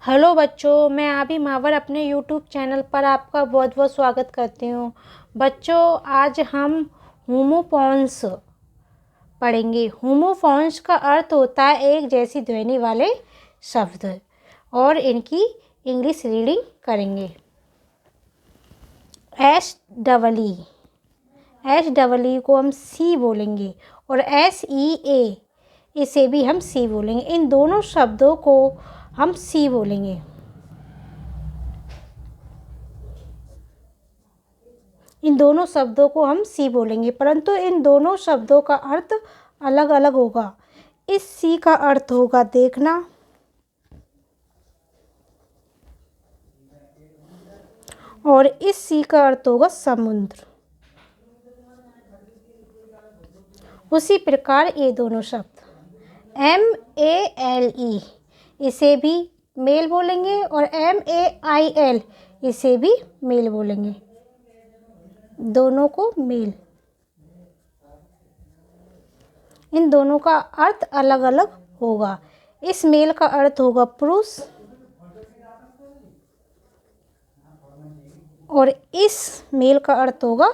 Hello बच्चों, मैं आबी मावर अपने यूट्यूब चैनल पर आपका बहुत बहुत स्वागत करती हूँ। बच्चों, आज हम होमोफोन्स पढ़ेंगे। होमोफोन्स का अर्थ होता है एक जैसी ध्वनि वाले शब्द, और इनकी इंग्लिश रीडिंग करेंगे। एस डबल ई को हम सी बोलेंगे, और SEA इसे भी हम सी बोलेंगे। इन दोनों शब्दों को हम सी बोलेंगे। इन दोनों शब्दों को हम सी बोलेंगे, परंतु इन दोनों शब्दों का अर्थ अलग अलग होगा। इस सी का अर्थ होगा देखना, और इस सी का अर्थ होगा समुद्र। उसी प्रकार ये दोनों शब्द MALE इसे भी मेल बोलेंगे, और MAIL इसे भी मेल बोलेंगे। दोनों को मेल। इन दोनों का अर्थ अलग अलग होगा। इस मेल का अर्थ होगा पुरुष, और इस मेल का अर्थ होगा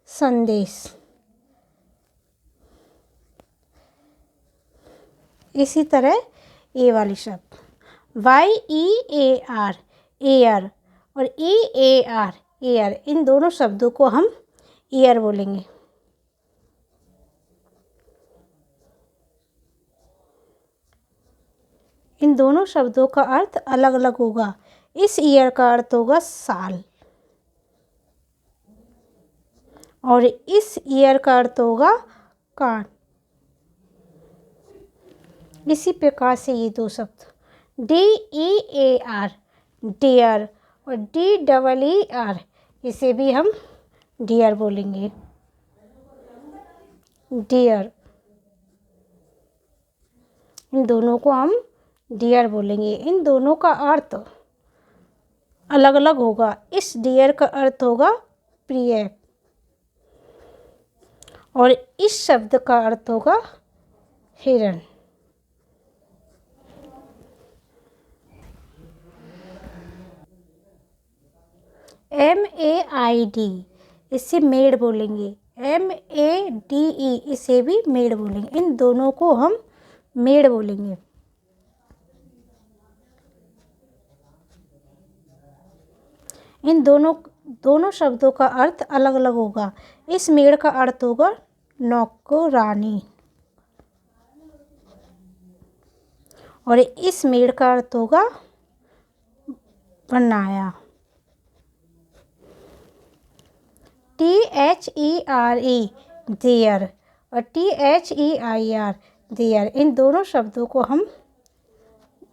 संदेश। इसी तरह ए वाली शब्द YEAR एयर, और EAR एयर, इन दोनों शब्दों को हम ईयर बोलेंगे। इन दोनों शब्दों का अर्थ अलग अलग होगा। इस ईयर का अर्थ होगा साल, और इस ईयर का अर्थ होगा कान। इसी प्रकार से ये दो शब्द DEAR डियर, और DEER इसे भी हम डियर बोलेंगे। डियर, इन दोनों को हम डियर बोलेंगे। इन दोनों का अर्थ अलग अलग होगा। इस डियर का अर्थ होगा प्रिय, और इस शब्द का अर्थ होगा हिरण। MAID इसे मेड बोलेंगे। MADE इसे भी मेड बोलेंगे। इन दोनों को हम मेड बोलेंगे। इन दोनों शब्दों का अर्थ अलग अलग होगा। इस मेड का अर्थ होगा नौकरानी, और इस मेड का अर्थ होगा बनाया। THERE देयर, और THEIR देयर, इन दोनों शब्दों को हम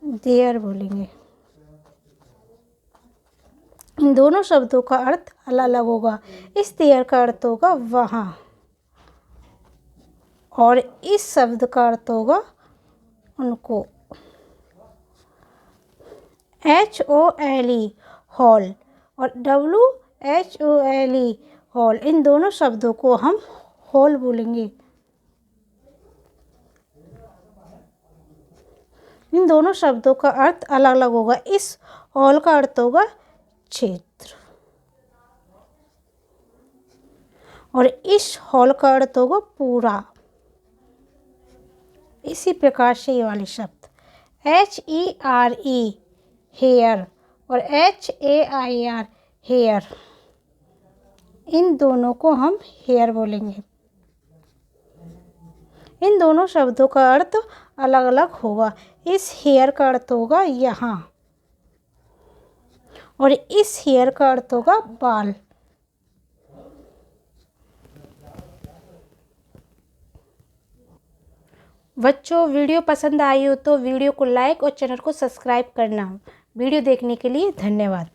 देयर बोलेंगे। इन दोनों शब्दों का अर्थ अलग अलग होगा। इस देयर का अर्थ होगा वहाँ, और इस शब्द का अर्थ होगा उनको। HOLE हॉल, और WHOLE हॉल, इन दोनों शब्दों को हम हॉल बोलेंगे। इन दोनों शब्दों का अर्थ अलग अलग होगा। इस हॉल का अर्थ होगा क्षेत्र, और इस हॉल का अर्थ होगा पूरा। इसी प्रकार से ये वाले शब्द HERE हेयर, और HAIR हेयर, इन दोनों को हम हेयर बोलेंगे। इन दोनों शब्दों का अर्थ अलग अलग होगा। इस हेयर का अर्थ होगा यहाँ, और इस हेयर का अर्थ होगा बाल। बच्चों, वीडियो पसंद आई हो तो वीडियो को लाइक और चैनल को सब्सक्राइब करना। वीडियो देखने के लिए धन्यवाद।